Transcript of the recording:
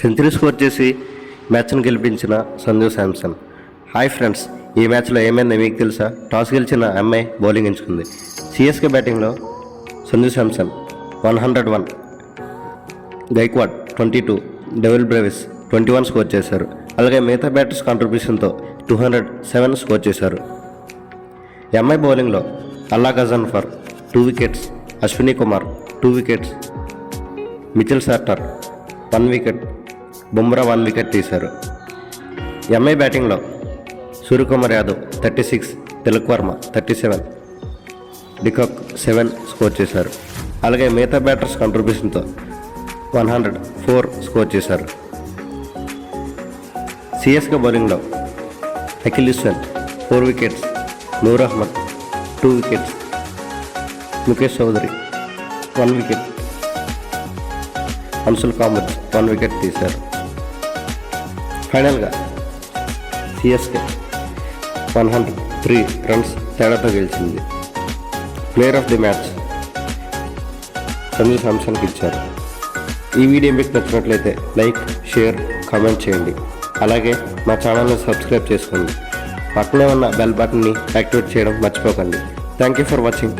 Century score చేసి మ్యాచ్ను గెలిపించిన సంజు శాంసన్. హాయ్ ఫ్రెండ్స్, ఈ మ్యాచ్లో ఏమైందో మీకు తెలుసా? టాస్ గెలిచిన ఎంఐ బౌలింగ్ ఎంచుకుంది. సిఎస్కే బ్యాటింగ్లో Sanju Samson 101, Gaikwad 22, Dewald Brevis 21 score చేశారు. అలాగే మిగతా బ్యాటర్స్ కాంట్రిబ్యూషన్తో 207 స్కోర్ చేశారు. ఎంఐ బౌలింగ్లో Allah Ghazanfar 2 wickets, Ashwani Kumar 2 wickets, Mitchell Santner 1 wicket, Bumrah 1 wicket తీశారు. ఎంఐ బ్యాటింగ్లో సూర్యకుమార్ యాదవ్ 36, తిలక్ వర్మ 37, డికాక్ 7 స్కోర్ చేశారు. అలాగే మిగతా బ్యాటర్స్ కాంట్రిబ్యూషన్తో 104 స్కోర్ చేశారు. సిఎస్కే బౌలింగ్లో Akeal Hosein 4 wickets, Noor Ahmad 2 wickets, Mukesh Chowdary 1 wicket, Anshul Kamath 1 wicket తీశారు. ఫైనల్గా సిఎస్కే 103 రన్స్ తేడాతో గెలిచింది. Player of the match Sanju శాంసన్కి ఇచ్చారు. ఈ వీడియో మీకు నచ్చినట్లయితే లైక్, షేర్, కామెంట్ చేయండి. అలాగే మా ఛానల్ని సబ్స్క్రైబ్ చేసుకోండి. పక్కనే ఉన్న బెల్ బటన్ని యాక్టివేట్ చేయడం మర్చిపోకండి. Thank you for watching.